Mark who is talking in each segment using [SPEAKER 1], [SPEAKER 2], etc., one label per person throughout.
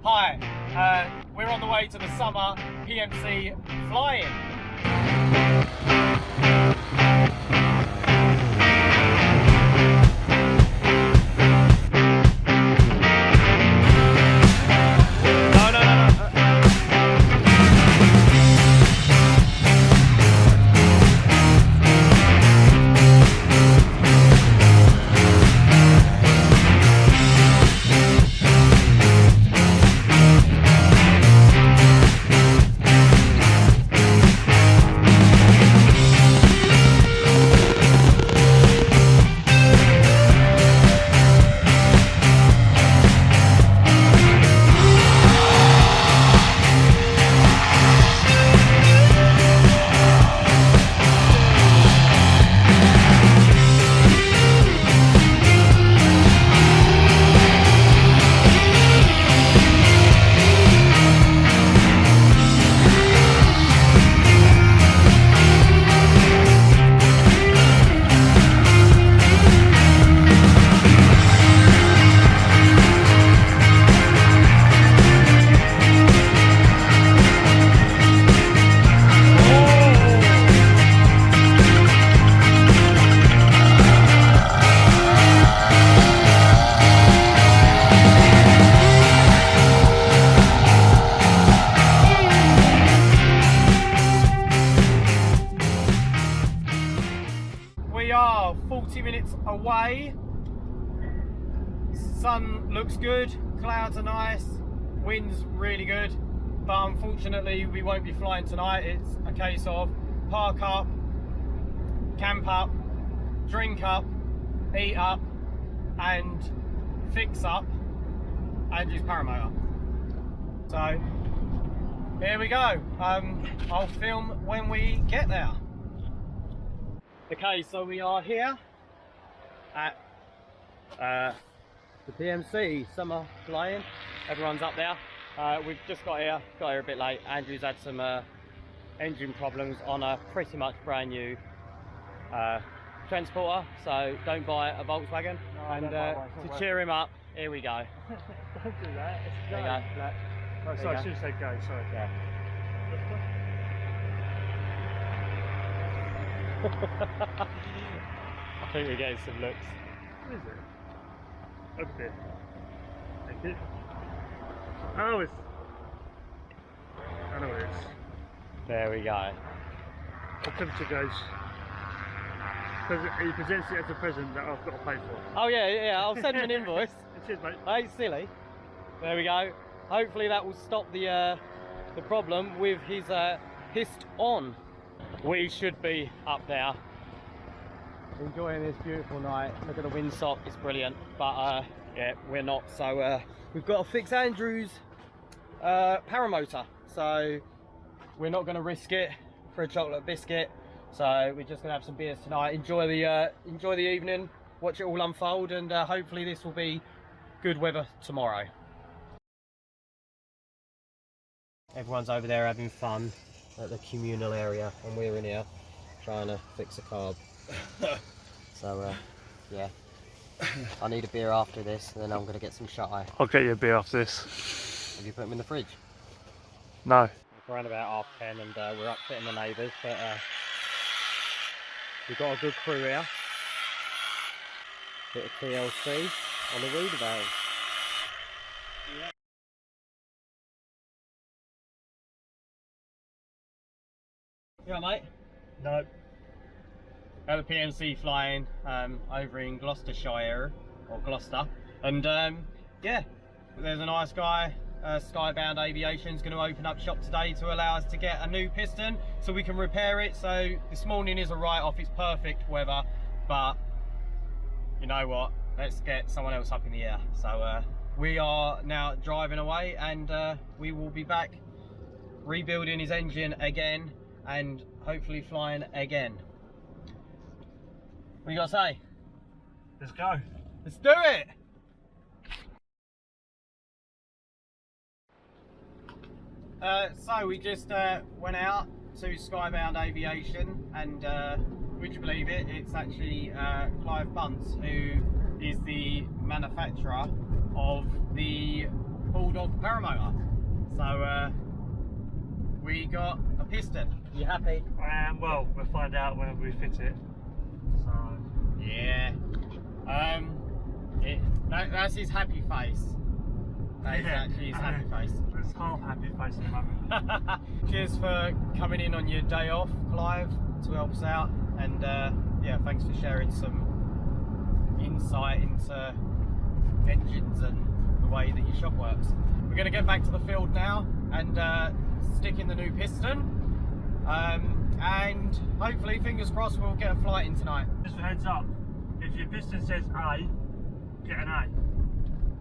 [SPEAKER 1] Hi, we're on the way to the summer PMC fly-in. We are 40 minutes away. Sun looks good, clouds are nice, wind's really good, but unfortunately we won't be flying tonight. It's a case of park up, camp up, drink up, eat up, and fix up, and use paramotor. So here we go. I'll film when we get there. Okay, so we are here at the PMC Summer fly-in. Everyone's up there. We've just got here a bit late. Andrew's had some engine problems on a pretty much brand new transporter, so don't buy a Volkswagen. No, and to cheer him up, here we go.
[SPEAKER 2] Don't do that. It's
[SPEAKER 1] there you go.
[SPEAKER 2] Oh, sorry, I should have said go, sorry.
[SPEAKER 1] Yeah. I think we're getting some looks.
[SPEAKER 2] What is it? Okay. Thank you. Oh, it's... I know what it is.
[SPEAKER 1] There we go.
[SPEAKER 2] What temperature goes? He presents it as a present that I've got to pay for.
[SPEAKER 1] Oh yeah, I'll send him an invoice.
[SPEAKER 2] Cheers, mate.
[SPEAKER 1] Hey, silly. There we go. Hopefully that will stop the problem with his hist on. We should be up there enjoying this beautiful night. Look at the windsock, it's brilliant. But yeah, we're not. So we've got to fix Andrew's paramotor. So we're not going to risk it for a chocolate biscuit. So we're just going to have some beers tonight. Enjoy the evening. Watch it all unfold, and hopefully this will be good weather tomorrow. Everyone's over there having fun at the communal area, and we're in here trying to fix a carb. So yeah, I need a beer after this, and then I'm going to get some shut-eye.
[SPEAKER 2] I'll get you a beer after this.
[SPEAKER 1] Have you put them in the fridge?
[SPEAKER 2] No.
[SPEAKER 1] It's around about 10:30, and we're upsetting the neighbours, but we've got a good crew here. Bit of TLC on the reader valve. Yeah. You alright, mate?
[SPEAKER 2] No.
[SPEAKER 1] At the PMC flying over in Gloucestershire, or Gloucester, and yeah, there's a nice guy, Skybound Aviation is going to open up shop today to allow us to get a new piston so we can repair it. So this morning is a write-off, it's perfect weather, but you know what, let's get someone else up in the air. So we are now driving away, and we will be back rebuilding his engine again and hopefully flying again. What you got to say?
[SPEAKER 2] Let's go.
[SPEAKER 1] Let's do it! So we just went out to Skybound Aviation, and would you believe it, it's actually Clive Bunce, who is the manufacturer of the Bulldog paramotor. So we got a piston. You happy?
[SPEAKER 2] Well, we'll find out whenever we fit it. So
[SPEAKER 1] yeah. That's his happy face. That is actually his happy face.
[SPEAKER 2] It's half happy face at the moment.
[SPEAKER 1] Cheers for coming in on your day off, Clive, to help us out, and yeah, thanks for sharing some insight into engines and the way that your shop works. We're going to get back to the field now and stick in the new piston, and hopefully, fingers crossed, we'll get a flight in tonight.
[SPEAKER 2] Just a heads up, if your piston says A, get an A.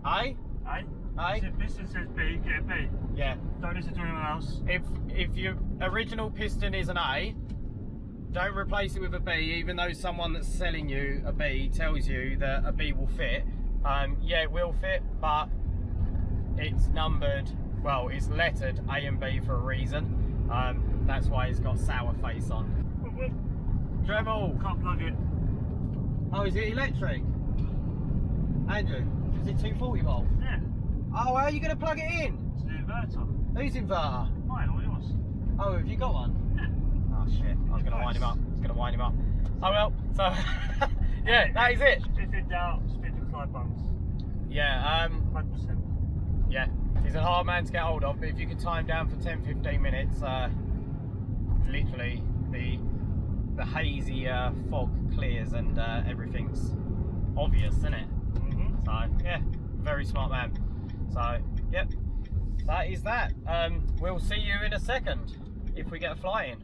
[SPEAKER 1] A?
[SPEAKER 2] A?
[SPEAKER 1] A?
[SPEAKER 2] If your piston says B, get a B.
[SPEAKER 1] Yeah.
[SPEAKER 2] Don't listen to anyone else.
[SPEAKER 1] If your original piston is an A, don't replace it with a B, even though someone that's selling you a B tells you that a B will fit. Yeah, it will fit, but it's numbered, well, it's lettered A and B for a reason. That's why it's got sour face on. Treble!
[SPEAKER 2] Can't plug it.
[SPEAKER 1] Oh, is it electric? Andrew, is it 240 volt?
[SPEAKER 2] Yeah.
[SPEAKER 1] Oh, how are you going to plug it in?
[SPEAKER 2] It's an inverter.
[SPEAKER 1] Whose inverter?
[SPEAKER 2] Mine or yours?
[SPEAKER 1] Oh, have you got one?
[SPEAKER 2] Yeah.
[SPEAKER 1] Oh shit, I was going to wind him up. I was going to wind him up. Oh well, so yeah, that is it.
[SPEAKER 2] If in doubt, speak to Clive Bums.
[SPEAKER 1] Yeah,
[SPEAKER 2] 100%.
[SPEAKER 1] yeah, he's a hard man to get hold of, but if you could time down for 10-15 minutes, literally the hazy fog clears and everything's obvious, isn't it?
[SPEAKER 2] Mm-hmm.
[SPEAKER 1] So yeah, very smart man. So yep, that is that. We'll see you in a second if we get a fly in.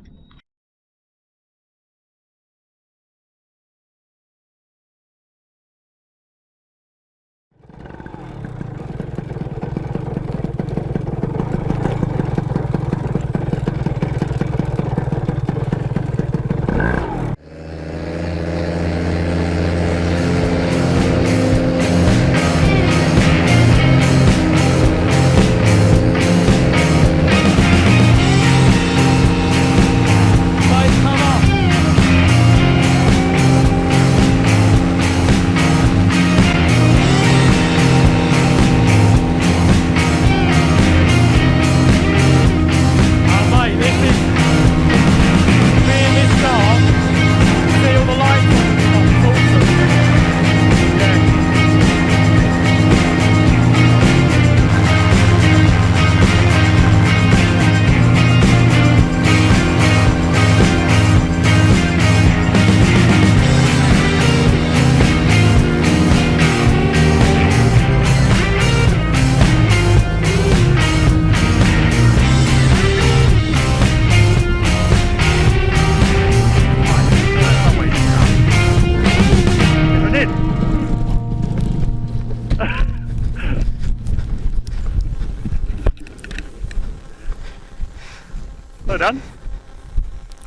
[SPEAKER 2] Well done.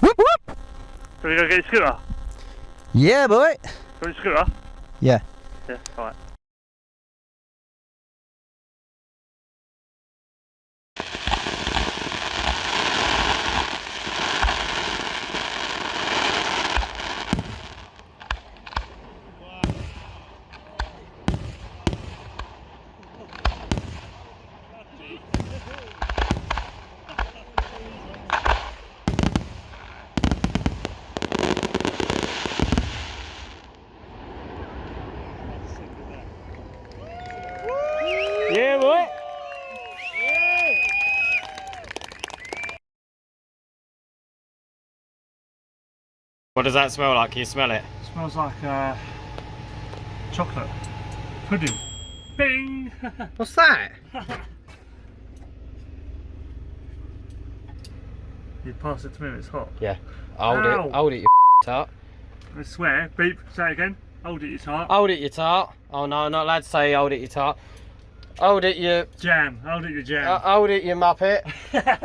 [SPEAKER 3] Whoop whoop!
[SPEAKER 2] Can we go get your scooter?
[SPEAKER 3] Yeah, boy.
[SPEAKER 2] Got your scooter?
[SPEAKER 3] Yeah.
[SPEAKER 2] Yeah, alright.
[SPEAKER 1] Yeah, boy. What does that smell like? Can you smell it?
[SPEAKER 2] Smells like chocolate pudding. Bing!
[SPEAKER 1] What's that?
[SPEAKER 2] You pass it to me when it's hot.
[SPEAKER 1] Yeah. Hold
[SPEAKER 2] Ow.
[SPEAKER 1] it. Hold it, you tart.
[SPEAKER 2] I swear. Beep. Say it again. Hold it, you tart.
[SPEAKER 1] Hold it, you tart. Oh no, not allowed to say hold it, you tart. Hold it, you...
[SPEAKER 2] Jam. Hold it, you jam.
[SPEAKER 1] hold it, you muppet.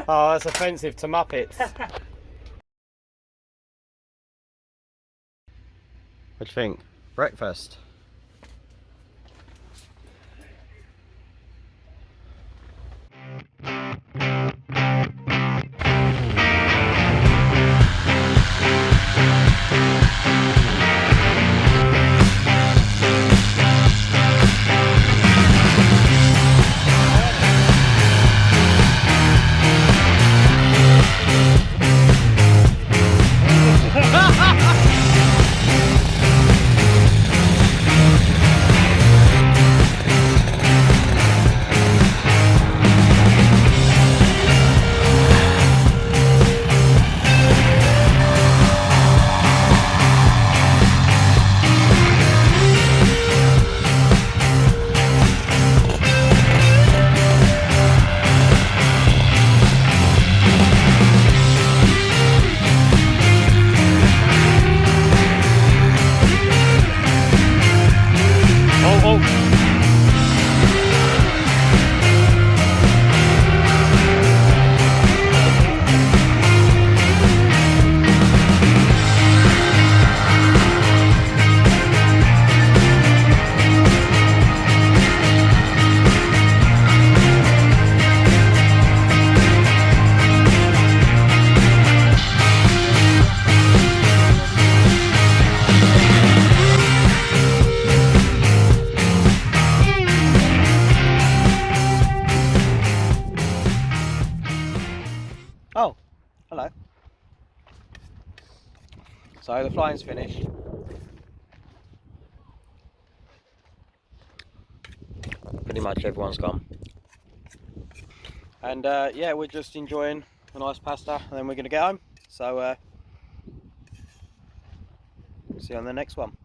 [SPEAKER 1] Oh, that's offensive to muppets. What do you think? Breakfast? Hello. So the flying's finished. Pretty much everyone's gone. And yeah, we're just enjoying a nice pasta and then we're going to get home. So see you on the next one.